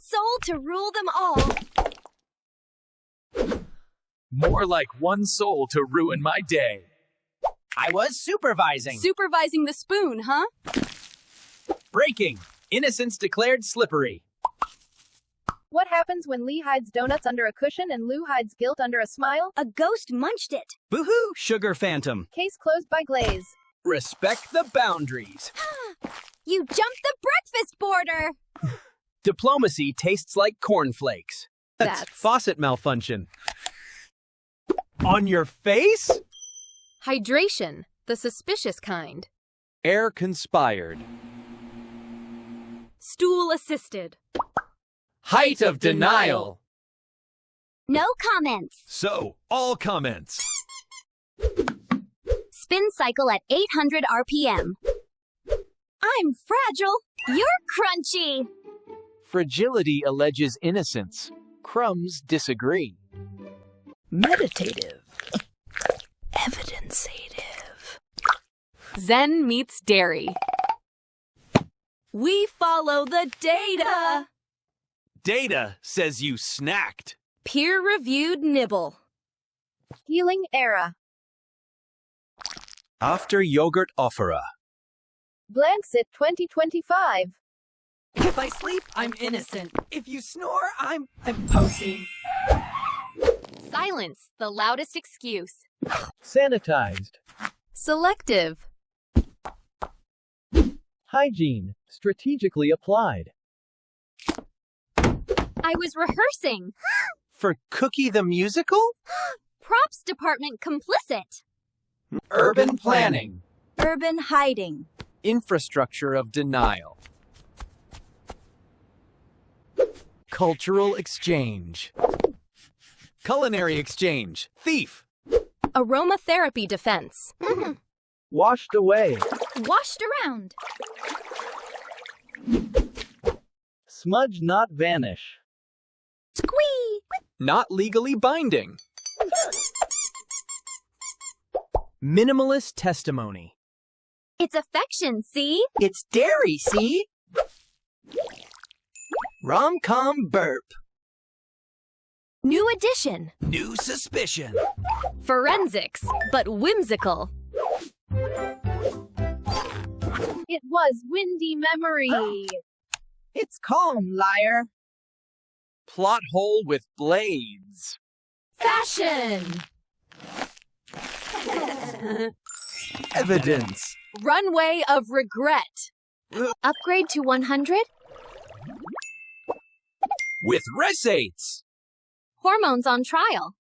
soul to rule them all. More like one soul to ruin my day. I was supervising. Supervising the spoon, huh? Breaking. Innocence declared slippery. What happens when Lee hides donuts under a cushion and Lou hides guilt under a smile? A ghost munched it. Boo-hoo, sugar phantom. Case closed by Glaze. Respect the boundaries. You jumped the breakfast border. Diplomacy tastes like cornflakes. That's faucet malfunction. On your face? Hydration, the suspicious kind. Air conspired. Stool assisted. Height of denial. No comments. So, all comments. Spin cycle at 800 RPM. I'm fragile. You're crunchy. Fragility alleges innocence. Crumbs disagree. Meditative. Evidencative. Zen meets dairy. We follow the data. Data says you snacked. Peer-reviewed nibble. Healing era. After yogurt offera. Blankset 2025. If I sleep, I'm innocent. If you snore, I'm poking. Silence, the loudest excuse. Sanitized. Selective. Hygiene. Strategically applied. I was rehearsing. For Cookie the Musical? Props department complicit. Urban planning. Urban hiding. Infrastructure of denial. Cultural exchange. Culinary exchange. Thief. Aromatherapy defense. Washed away. Washed around. Smudge not vanish. Squee! Not legally binding. Minimalist testimony. It's affection, see? It's dairy, see? Rom-com burp. New addition. New suspicion. Forensics, but whimsical. It was windy memory. It's calm, liar. Plot hole with blades. Fashion. Evidence. Runway of regret. Upgrade to 100? With receipts. Hormones on trial.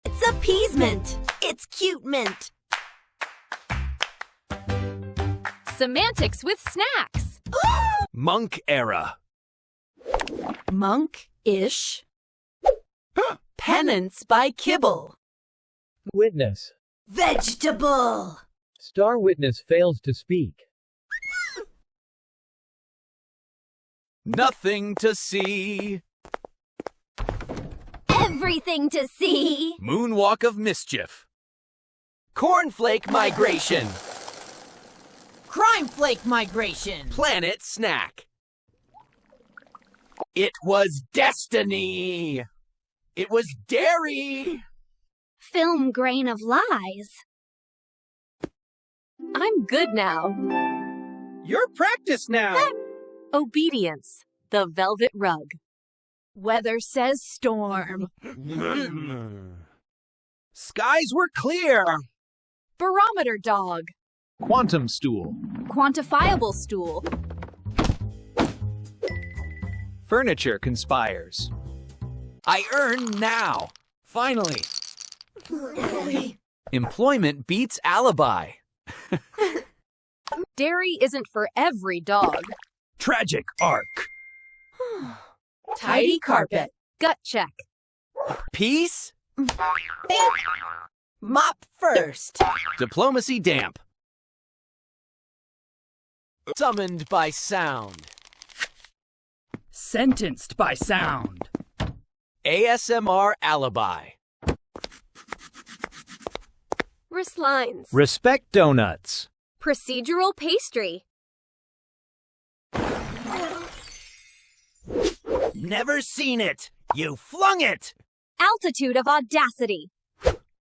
It's appeasement. It's cute mint. Semantics with snacks. Monk era. Monk-ish. Penance by kibble. Witness. Vegetable. Star witness fails to speak. Nothing to see. Everything to see. Moonwalk of mischief. Cornflake migration. Crime flake migration. Planet snack. It was destiny. It was dairy. Film grain of lies. I'm good now. You're practiced now. Obedience, the velvet rug. Weather says storm. Skies were clear. Barometer dog. Quantum stool. Quantifiable stool. Furniture conspires. I earn now. Finally. Employment beats alibi. Dairy isn't for every dog. Tragic arc. Tidy carpet. Gut check. Peace. Mop first. Diplomacy damp. Summoned by sound. Sentenced by sound. ASMR alibi. Wristlines. Respect donuts. Procedural pastry. Never seen it. You flung it. Altitude of audacity.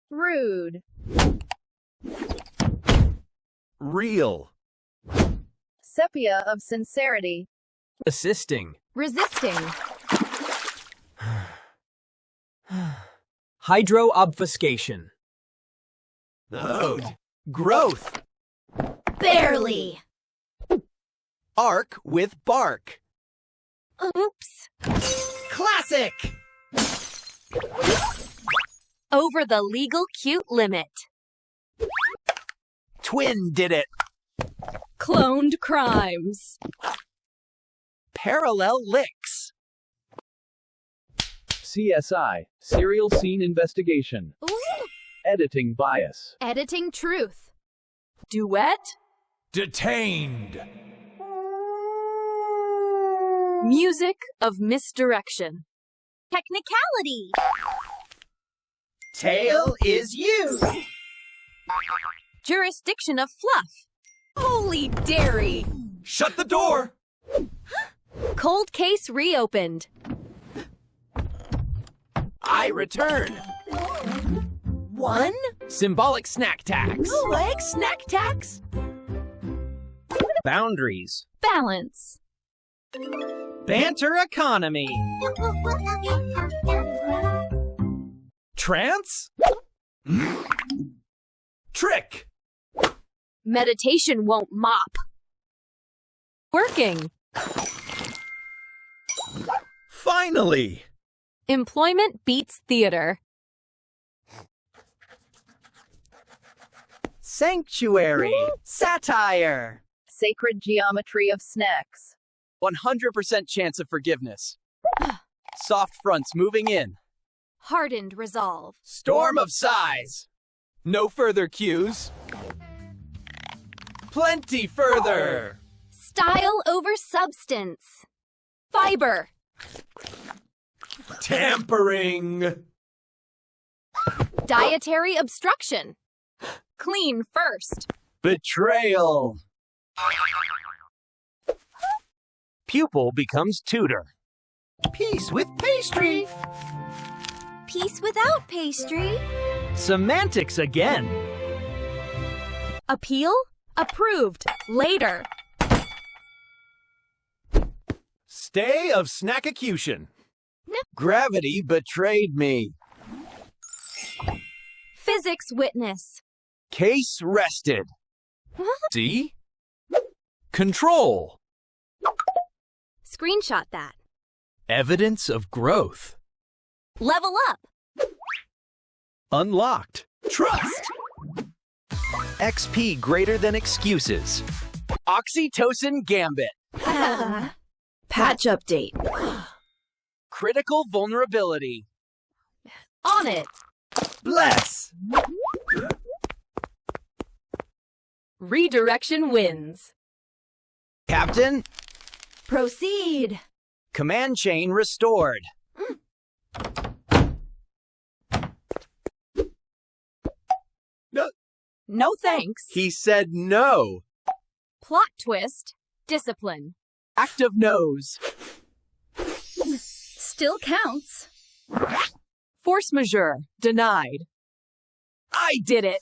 Rude. Real. Sepia of sincerity. Assisting. Resisting. Hydro-obfuscation. Ode. Growth. Barely. Arc with bark. Oops. Classic. Over the legal cute limit. Twin did it. Cloned crimes. Parallel licks. CSI, Serial Scene Investigation. Ooh. Editing bias. Editing truth. Duet. Detained. Music of misdirection. Technicality. Tail is you. Jurisdiction of fluff. Holy dairy. Shut the door. Cold case reopened. I return. One? Symbolic snack tax. Leg snack tax? Boundaries. Balance. Banter economy. Trance? Trick. Meditation won't mop. Working. Finally. Employment beats theater. Sanctuary. Satire. Sacred geometry of snacks. 100% chance of forgiveness. Soft fronts moving in. Hardened resolve. Storm of size. No further cues. Plenty further. Style over substance. Fiber. Tampering. Dietary obstruction. Clean first. Betrayal. Pupil becomes tutor. Peace with pastry. Piece without pastry. Semantics again. Appeal? Approved. Later. Stay of snackacution. Gravity betrayed me. Physics witness. Case rested. See? Control. Screenshot that. Evidence of growth. Level up. Unlocked. Trust. XP greater than excuses. Oxytocin gambit. Patch update. Critical vulnerability. On it. Bless. Redirection wins. Captain, Proceed. command chain restored. No thanks. He said no. Plot twist. Discipline. Active nose. Still counts. Force majeure. Denied. I did it.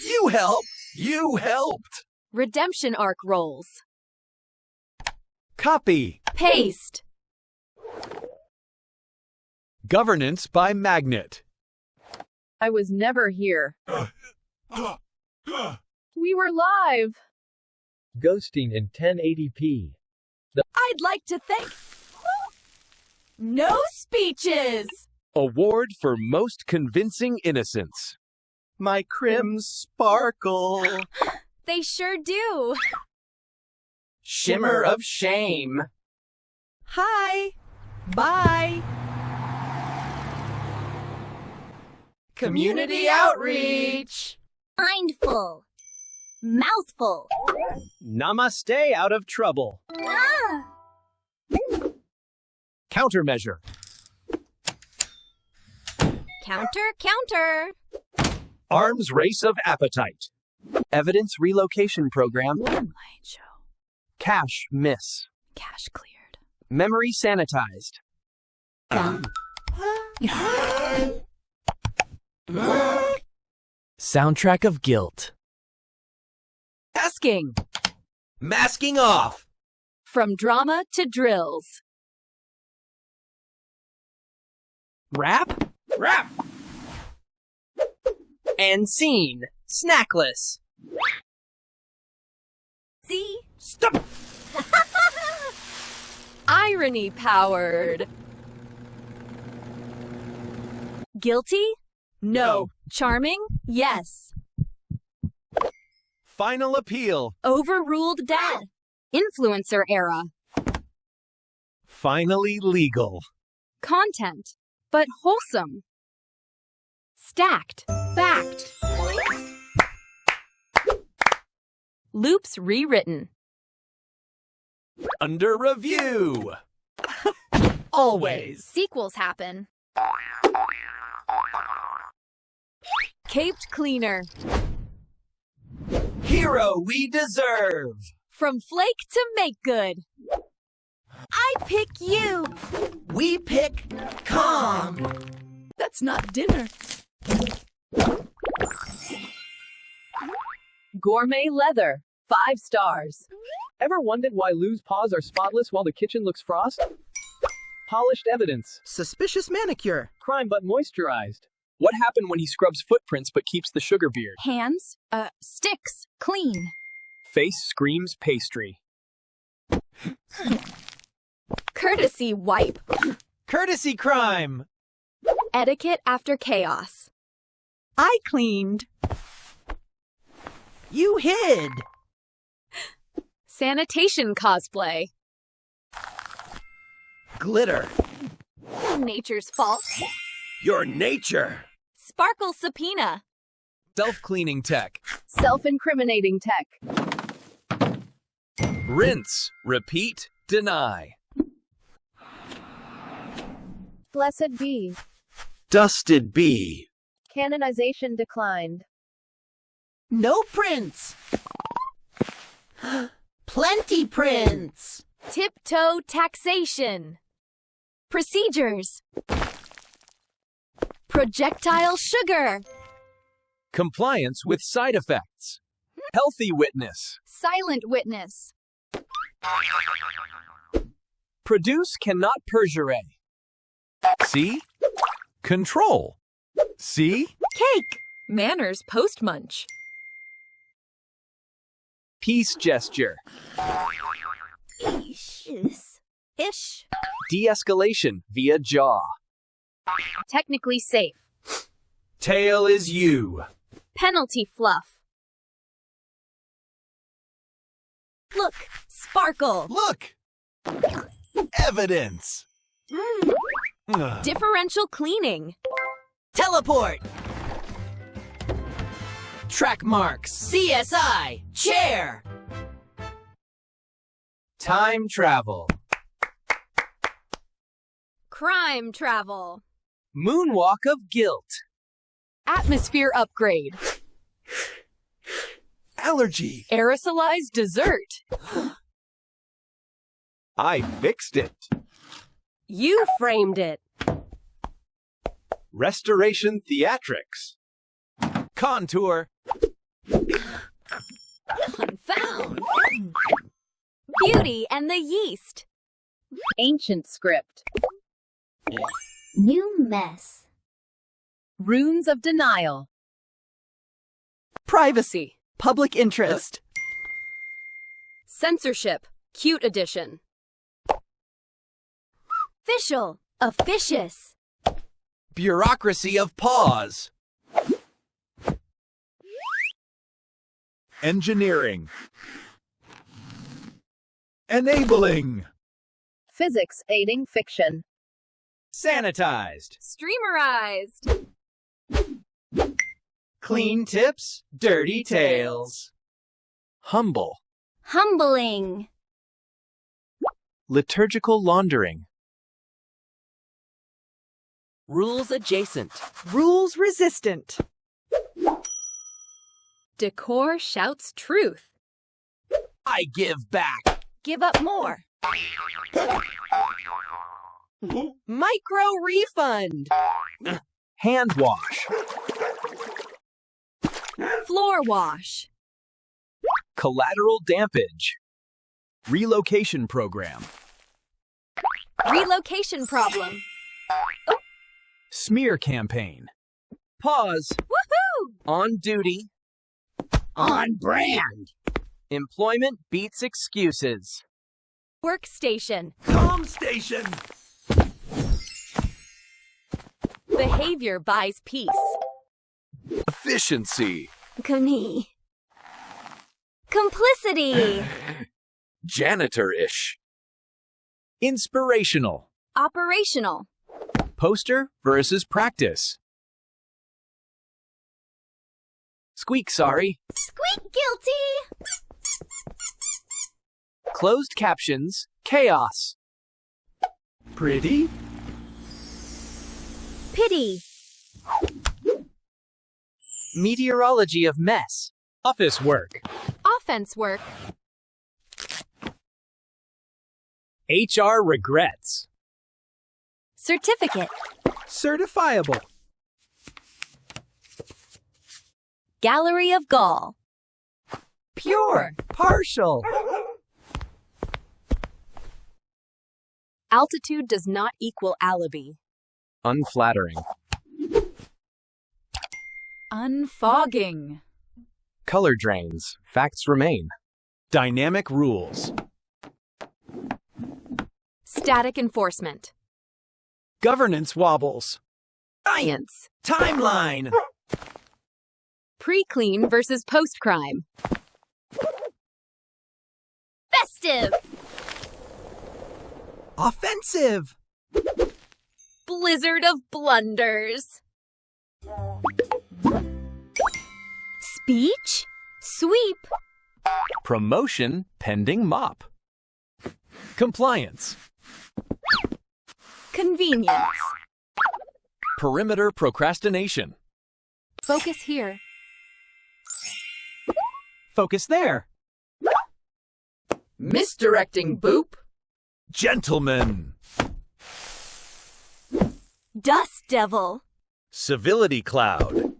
You helped. You helped. Redemption arc rolls. Copy. Paste. Governance by magnet. I was never here. We were live. Ghosting in 1080p. I'd like to thank... No speeches! Award for most convincing innocence. My crims sparkle. They sure do. Shimmer of shame. Hi. Bye. Community outreach. Mindful. Mouthful. Namaste out of trouble. Ah! Countermeasure. Counter. Arms race of appetite. Evidence relocation program. Light show. Cash miss. Cash clear. Memory sanitized. Soundtrack of guilt. Asking. Masking off. From drama to drills. Rap? Rap. And scene. Snackless. See? Stop. Irony powered. Guilty? No. Charming? Yes. Final appeal. Overruled dead. Influencer era. Finally legal. Content, but wholesome. Stacked. Fact. Loops rewritten. Under review. Always. Sequels happen. Caped cleaner. Hero we deserve. From flake to make good. I pick you. We pick calm. That's not dinner. Gourmet leather. 5 stars. Ever wondered why Lou's paws are spotless while the kitchen looks frost? Polished evidence. Suspicious manicure. Crime but moisturized. What happened when he scrubs footprints but keeps the sugar beard? Hands, sticks, clean. Face screams pastry. Courtesy wipe. Courtesy crime. Etiquette after chaos. I cleaned. You hid. Sanitation cosplay. Glitter. Nature's fault. Your nature. Sparkle subpoena. Self-cleaning tech. Self-incriminating tech. Rinse, repeat, deny. Blessed be. Dusted bee. Canonization declined. No prints. Plenty prints. Tiptoe taxation. Procedures. Projectile sugar. Compliance with side effects. Healthy witness. Silent witness. Produce cannot perjure. See? Control. See? Cake. Manners post-munch. Peace gesture. Ish. De-escalation via jaw. Technically safe. Tail is you. Penalty fluff. Look. Sparkle. Look. Evidence. Differential cleaning. Teleport. Track marks. CSI. Chair. Time travel. Crime travel. Moonwalk of guilt. Atmosphere upgrade. Allergy. Aerosolized dessert. I fixed it. You framed it. Restoration theatrics. Contour. Confound. Beauty and the yeast. Ancient script. New mess. Runes of denial. Privacy. Public interest. Censorship. Cute edition. Official. Officious. Bureaucracy of pause. Engineering. Enabling. Physics aiding fiction. Sanitized. Streamerized. Clean tips, dirty tales. Humble. Humbling. Liturgical laundering. Rules adjacent. Rules resistant. Decor shouts truth. I give back. Give up more. Micro refund. Hand wash. Floor wash. Collateral dampage. Relocation program. Relocation problem. Smear campaign. Pause. Woohoo! On duty. On brand. Employment beats excuses. Workstation. Calm station. Behavior buys peace. Efficiency. Complicity. Janitor-ish. Inspirational. Operational. Poster versus practice. Squeak sorry. Squeak guilty. Closed captions. Chaos. Pretty. Pity. Meteorology of mess. Office work. Offense work. HR regrets. Certificate. Certifiable. Gallery of Gall. Pure. Partial. Altitude does not equal alibi. Unflattering. Unfogging. Color drains. Facts remain. Dynamic rules. Static enforcement. Governance wobbles. Science. Timeline. Pre-clean versus post-crime. Festive. Offensive. Blizzard of blunders. Speech. Sweep. Promotion pending mop. Compliance. Convenience. Perimeter procrastination. Focus here. Focus there. Misdirecting boop. Gentleman. Dust devil. Civility cloud.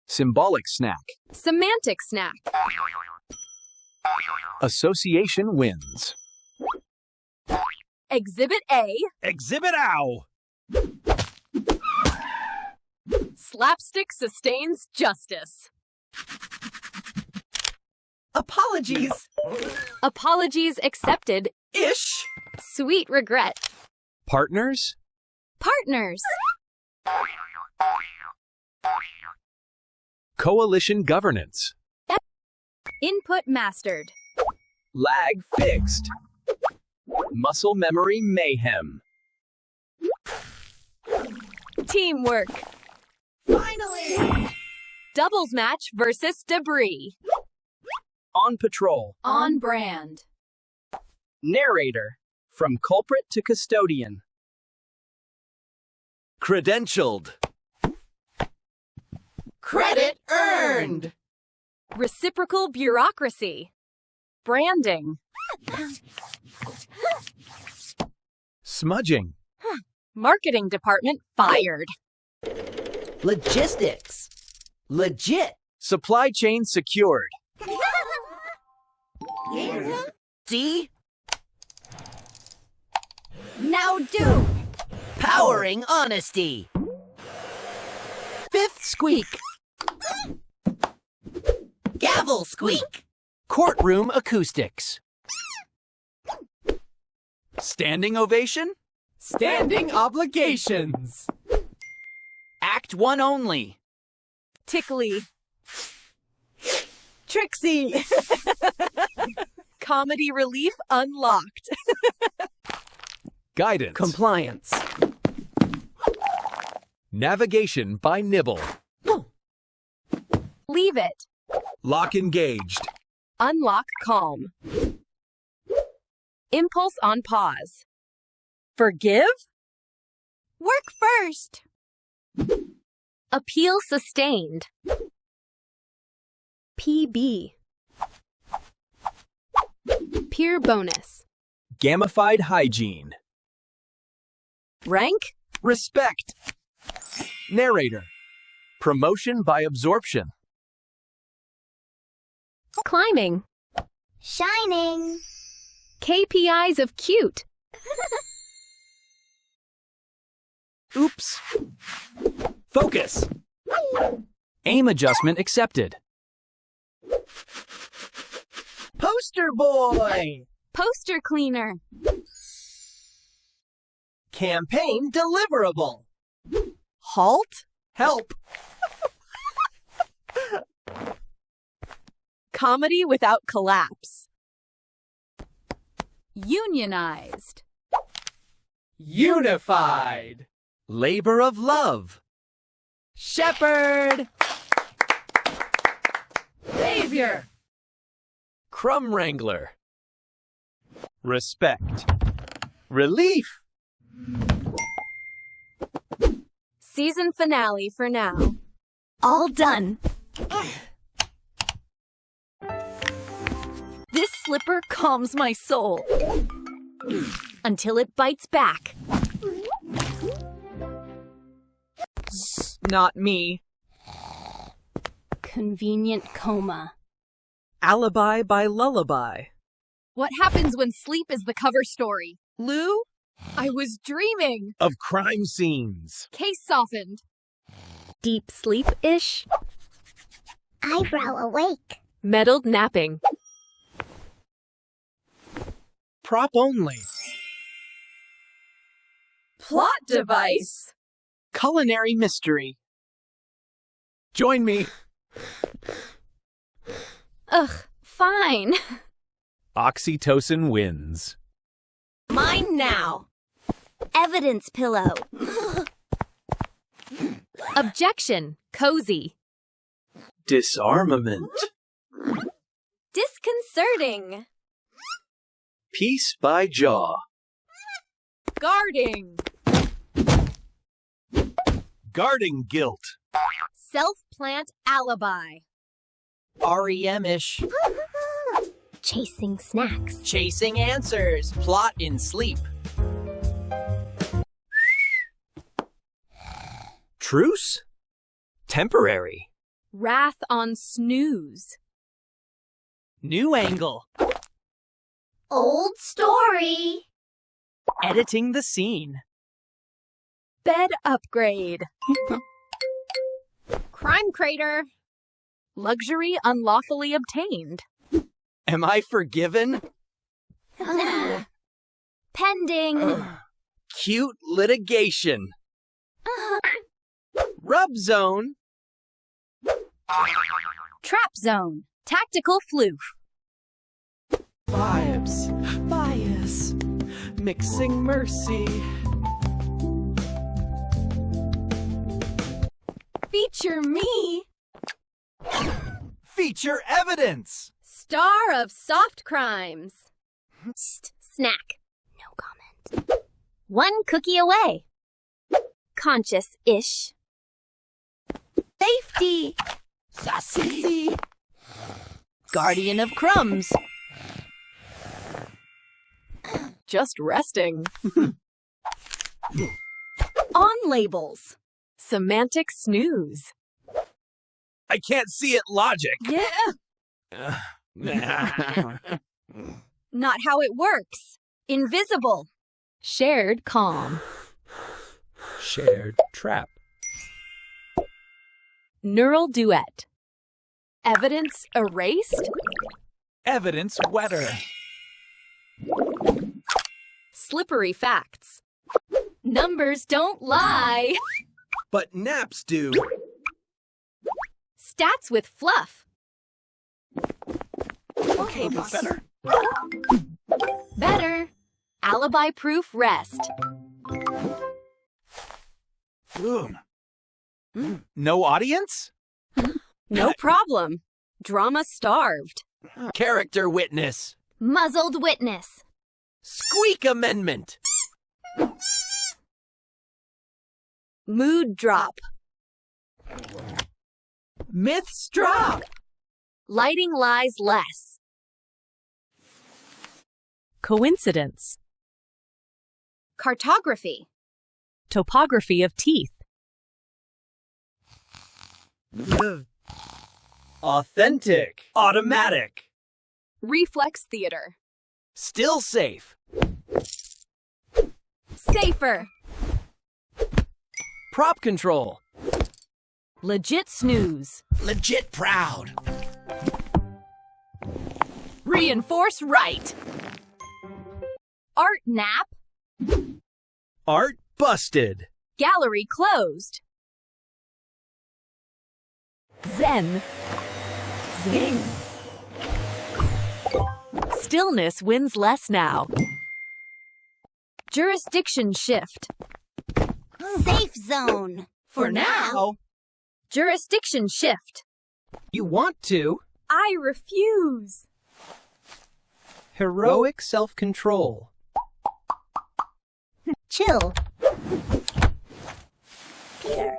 Symbolic snack. Semantic snack. Association wins. Exhibit A. Exhibit ow. Slapstick sustains justice. Apologies. Apologies accepted. Ish. Sweet regret. Partners. Partners. Coalition governance. Input mastered. Lag fixed. Muscle memory mayhem. Teamwork. Finally. Doubles match versus debris. On patrol. On brand. Narrator. From culprit to custodian. Credentialed. Credit earned. Reciprocal bureaucracy. Branding. Smudging. Marketing department fired. Logistics. Legit. Supply chain secured. See? Now do. Powering honesty. Fifth squeak. Gavel squeak. Courtroom acoustics. Standing ovation. Standing obligations. Act 1 only. Tickly. Trixie. Comedy relief unlocked. Guidance. Compliance. Navigation by nibble. Leave it. Lock engaged. Unlock calm. Impulse on pause. Forgive? Work first. Appeal sustained. PB. Peer bonus. Gamified hygiene. Rank? Respect. Narrator. Promotion by absorption. Climbing. Shining. KPIs of cute. Oops. Focus. Aim adjustment accepted. Poster boy. Poster cleaner. Campaign deliverable. Halt? Help. Comedy without collapse. Unionized. Unified. Labor of love. Shepherd. Savior. Crumb wrangler. Respect. Relief. Season finale for now. All done. This slipper calms my soul. Until it bites back. Not me. Convenient coma. Alibi by lullaby. What happens when sleep is the cover story? Lou? I was dreaming. Of crime scenes. Case softened. Deep sleep-ish. Eyebrow awake. Meddled napping. Prop only. Plot device. Culinary mystery. Join me. Ugh, fine. Oxytocin wins. Mine now. Evidence pillow. Objection. Cozy. Disarmament. Disconcerting. Piece by jaw. Guarding. Guarding guilt. Self-plant alibi. REM-ish. Chasing snacks. Chasing answers. Plot in sleep. Truce? Temporary. Wrath on snooze. New angle. Old story. Editing the scene. Bed upgrade. Crime crater. Luxury unlawfully obtained. Am I forgiven? Pending. Cute litigation. Rub zone. Trap zone. Tactical floof. Vibes. Bias. Mixing mercy. Feature me. Feature evidence. Star of soft crimes. Snack. No comment. One cookie away. Conscious-ish. Safety. Sassy. Guardian of crumbs. Just resting. On labels. Semantic snooze. I can't see it logic. Yeah. Not how it works. Invisible. Shared calm. Shared trap. Neural duet. Evidence erased. Evidence wetter. Slippery facts. Numbers don't lie. But naps do. Stats with fluff. Okay, better. Better. Alibi-proof rest. No audience? No problem. Drama starved. Character witness. Muzzled witness. Squeak amendment. Mood drop. Myths drop. Lighting lies less. Coincidence. Cartography. Topography of teeth. Authentic. Automatic. Reflex theater. Still safe. Safer. Prop control. Legit snooze. Legit proud. Reinforce right. Art nap. Art busted. Gallery closed. Zen. Zing. Stillness wins less now. Jurisdiction shift. Safe zone. For now. Jurisdiction shift. You want to. I refuse. Heroic self-control. Chill. Peter.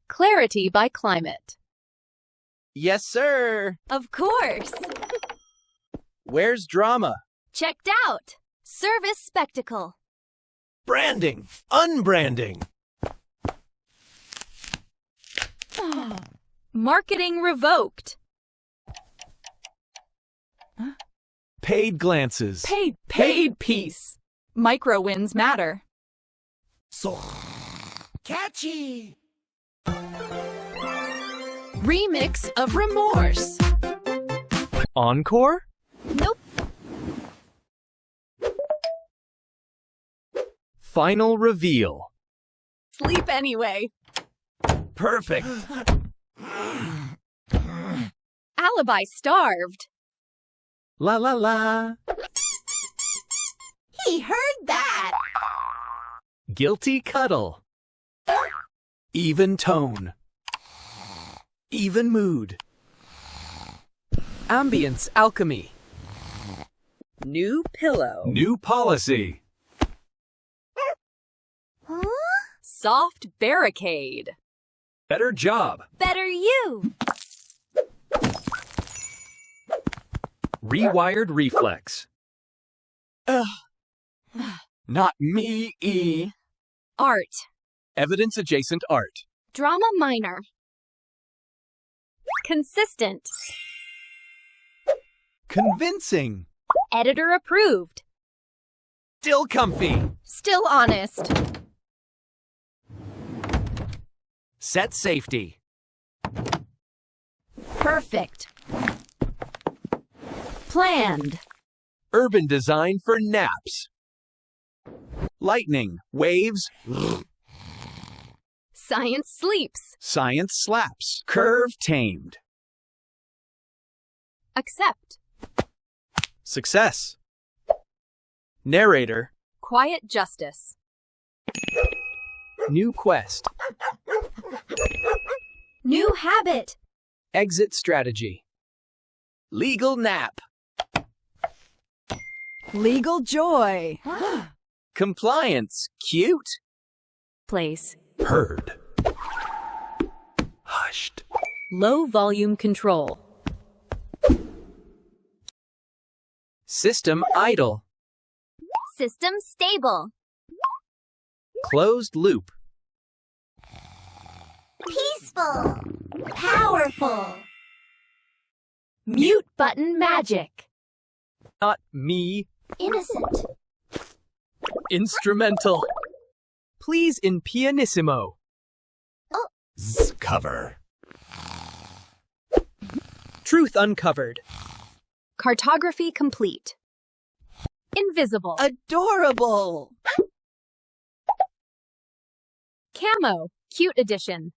Clarity by climate. Yes, sir. Of course. Where's drama? Checked out. Service spectacle. Branding. Unbranding. Marketing revoked. Paid glances. Paid piece. Micro wins matter. So catchy. Remix of remorse. Encore? Nope. Final reveal. Sleep anyway. Perfect. Alibi starved. La la la. He heard that. Guilty cuddle. Even tone. Even mood. Ambience alchemy. New pillow. New policy. Huh? Soft barricade. Better job. Better you. Rewired reflex. Not me. Art. Evidence adjacent art. Drama minor. Consistent. Convincing. Editor approved. Still comfy. Still honest. Set safety. Perfect. Planned. Urban design for naps. Lightning, waves, Science sleeps. science slaps. Curve tamed. Accept. Success. Narrator. Quiet justice. New quest. New habit. Exit strategy. Legal nap. Legal joy. Compliance. Cute. Place. Heard. Hushed. Low volume control. System idle. System stable. Closed loop. Peaceful. Powerful. Mute button magic. Not me. Innocent. Instrumental. Please in pianissimo. Cover. Truth uncovered. Cartography complete. Invisible. Adorable. Camo. Cute edition.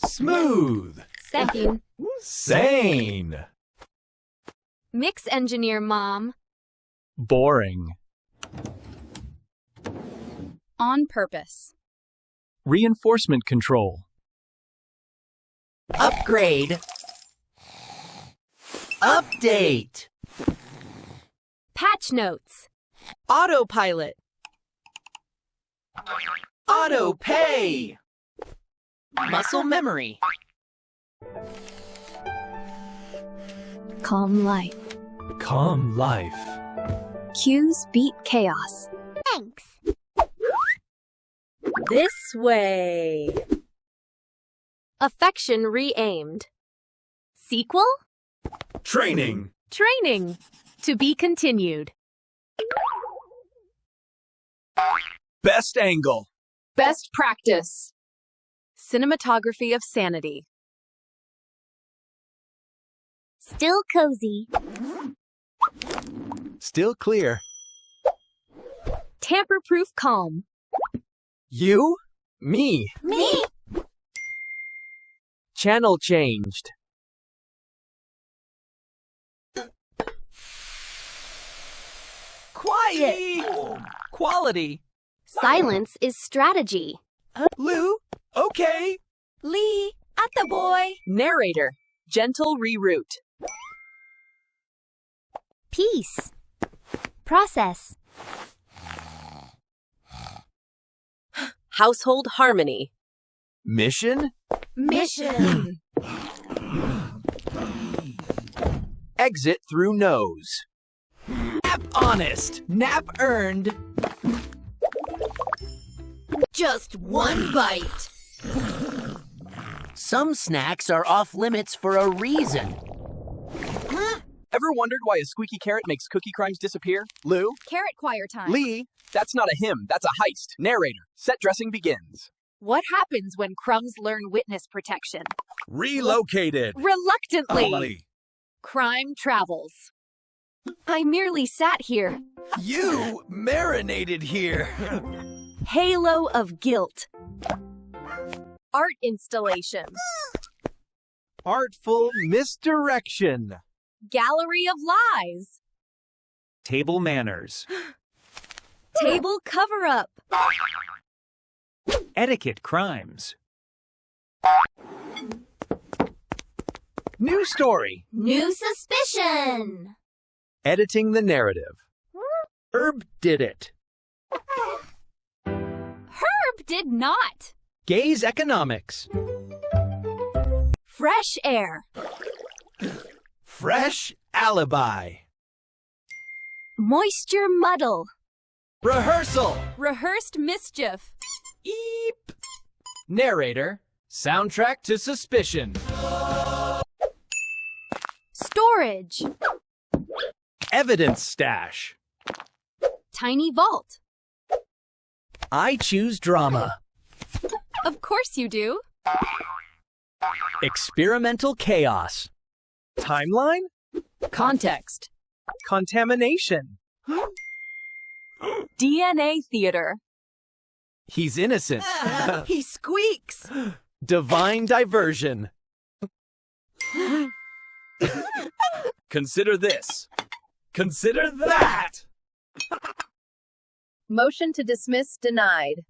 Smooth. Second. Sane. Mix engineer mom. Boring. On purpose. Reinforcement control. Upgrade. Update. Patch notes. Autopilot. Auto pay. Muscle memory. Calm light. Calm life. Cues beat chaos. Thanks. This way. Affection re-aimed. Sequel? Training. Training. To be continued. Best angle. Best practice. Cinematography of sanity. Still cozy. Still clear. Tamper-proof calm. You? Me. Me? Channel changed. Quiet! Quality. Silence is strategy. Lou? Okay. Lee, at the boy. Narrator. Gentle reroute. Peace. Process. Household harmony. Mission? Mission. Exit through nose. Nap honest. Nap earned. Just one bite. Some snacks are off limits for a reason. Ever wondered why a squeaky carrot makes cookie crimes disappear? Lou? Carrot choir time. Lee? That's not a hymn, that's a heist. Narrator. Set dressing begins. What happens when crumbs learn witness protection? Relocated. Reluctantly. Crime travels. I merely sat here. You marinated here. Halo of guilt. Art installation. Artful misdirection. Gallery of lies. Table manners. Table cover-up. Etiquette crimes. New story. New suspicion. Editing the narrative. Herb did it. Herb did not. Gaze economics. Fresh air. Fresh alibi. Moisture muddle. Rehearsal. Rehearsed mischief. Eep. Narrator. Soundtrack to suspicion. Storage. Evidence stash. Tiny vault. I choose drama. Of course you do. Experimental chaos. Timeline? Context. Contamination. DNA theater. He's innocent. He squeaks. Divine diversion. Consider this. Consider that. Motion to dismiss denied.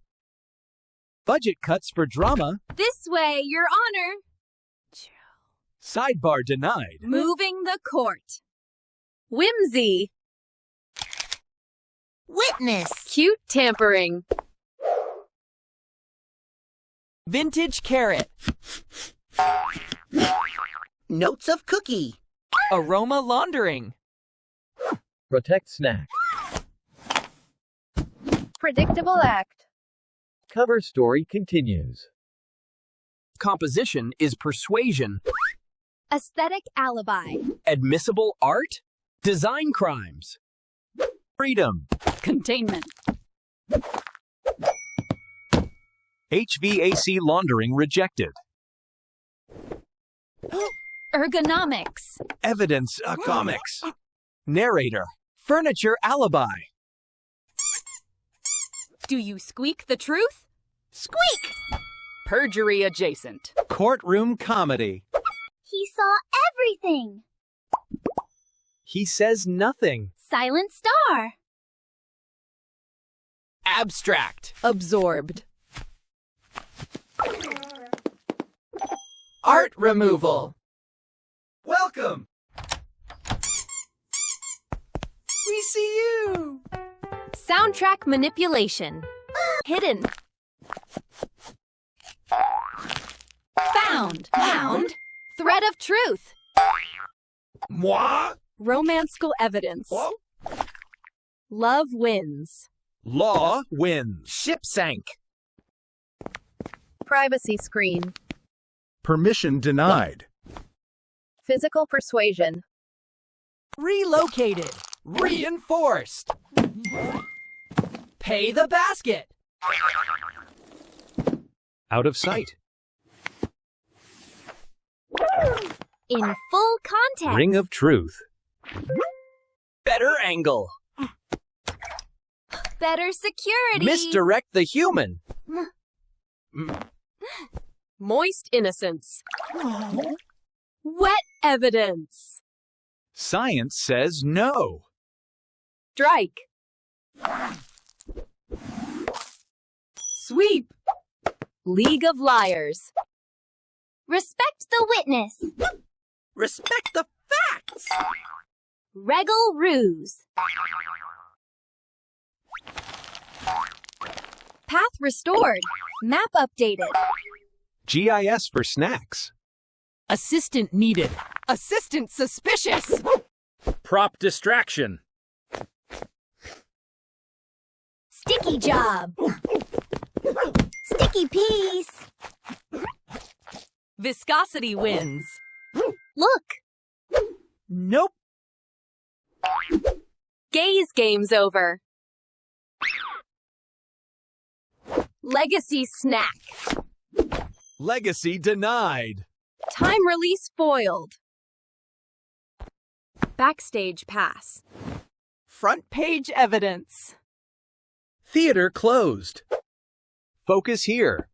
Budget cuts for drama. This way, Your Honor. Sidebar denied. Moving the court. Whimsy. Witness. Cute tampering. Vintage carrot. Notes of cookie. Aroma laundering. Protect snack. Predictable act. Cover story continues. Composition is persuasion. Aesthetic alibi. Admissible art. Design crimes. Freedom. Containment. HVAC laundering rejected. Ergonomics. Evidence comics. Narrator. Furniture alibi. Do you squeak the truth? Squeak. Perjury adjacent. Courtroom comedy. He saw everything. He says nothing. Silent star. Abstract. Absorbed. Art removal. Welcome. We see you. Soundtrack manipulation. Hidden. Found. Thread of truth. Moi? Romanceful evidence. Love wins. Law wins. Ship sank. Privacy screen. Permission denied. Physical persuasion. Relocated. Reinforced. Pay the basket. Out of sight. In full contact. Ring of truth. Better angle. Better security. Misdirect the human. Moist innocence. Wet evidence. Science says no. Strike. Sweep. League of Liars. Respect the witness. Respect the facts. Regal ruse. Path restored. Map updated. GIS for snacks. Assistant needed. Assistant suspicious. Prop distraction. Sticky job. Sticky piece. Viscosity wins. Look. Nope. Gaze game's over. Legacy snack. Legacy denied. Time release foiled. Backstage pass. Front page evidence. Theater closed. Focus here.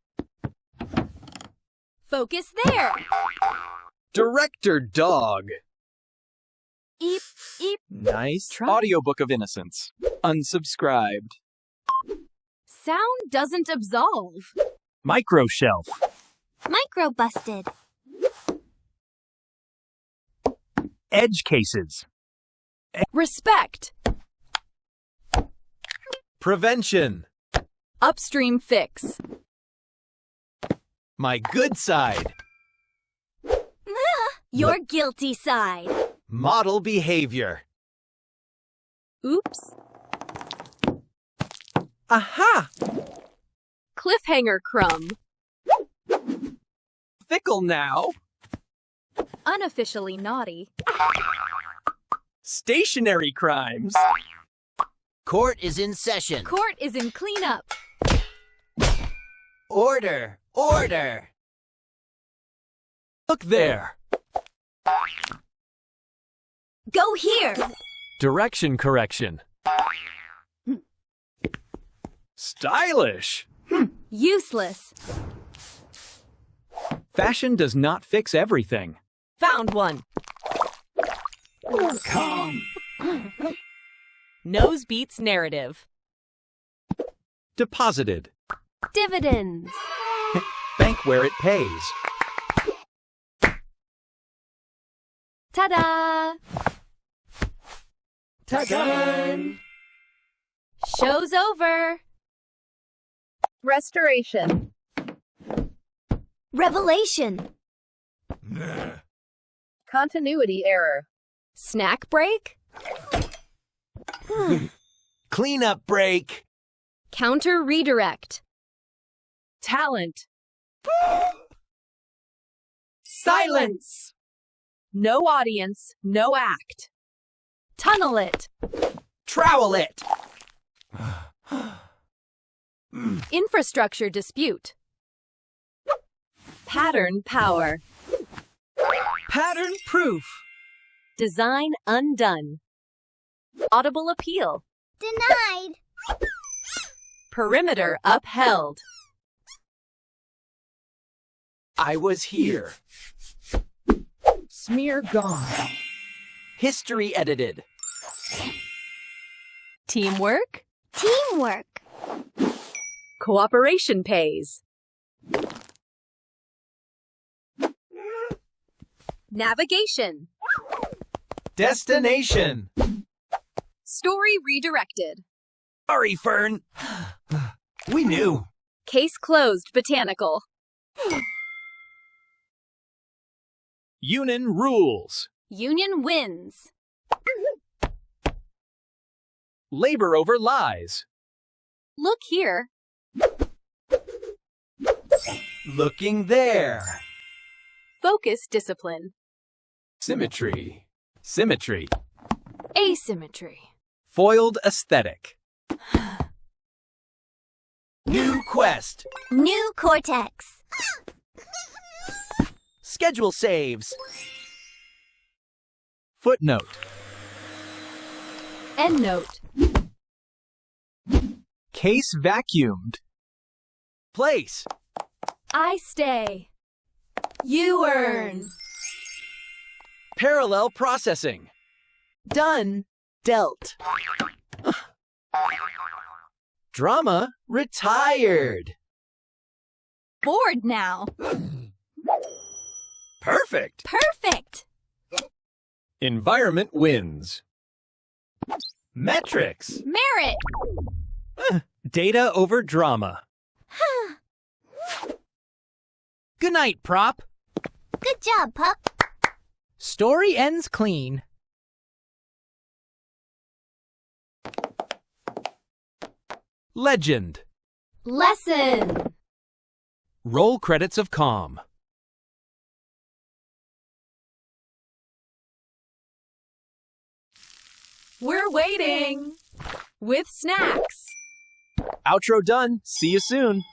Focus there. Director dog. Eep, eep. Nice. Try. Audiobook of Innocence. Unsubscribed. Sound doesn't absolve. Microshelf. Micro busted. Edge cases. Respect. Prevention. Upstream fix. My good side. Your guilty side. Model behavior. Oops. Aha! Cliffhanger crumb. Fickle now. Unofficially naughty. Stationary crimes. Court is in session. Court is in cleanup. Order. Order. Look there. Go here. Direction correction. Stylish. Useless. Fashion does not fix everything. Found one. Nose beats narrative. Deposited. Dividends. Bank where it pays. Ta-da! Ta-da! Show's over. Restoration. Revelation. Continuity error. Snack break. Cleanup break. Counter redirect. Talent. Silence. No audience, no act. Tunnel it. Trowel it. Infrastructure dispute. Pattern power. Pattern proof. Design undone. Audible appeal. Denied. Perimeter upheld. I was here. Smear gone. History edited. Teamwork. Teamwork. Cooperation pays. Navigation. Destination. Story redirected. Sorry, Fern. We knew. Case closed botanical. Union rules. Union wins. Labor over lies. Look here. Looking there. Focus discipline. Symmetry. Symmetry. Asymmetry. Foiled aesthetic. New quest. New cortex. Schedule saves. Footnote. Endnote. Case vacuumed. Place. I stay. You earn. Parallel processing. Done. Dealt. Drama retired. Bored now. Perfect. Perfect. Environment wins. Metrics. Merit. Data over drama. Good night, prop. Good job, pup. Story ends clean. Legend. Lesson. Roll credits of calm. We're waiting. With snacks. Outro done. See you soon.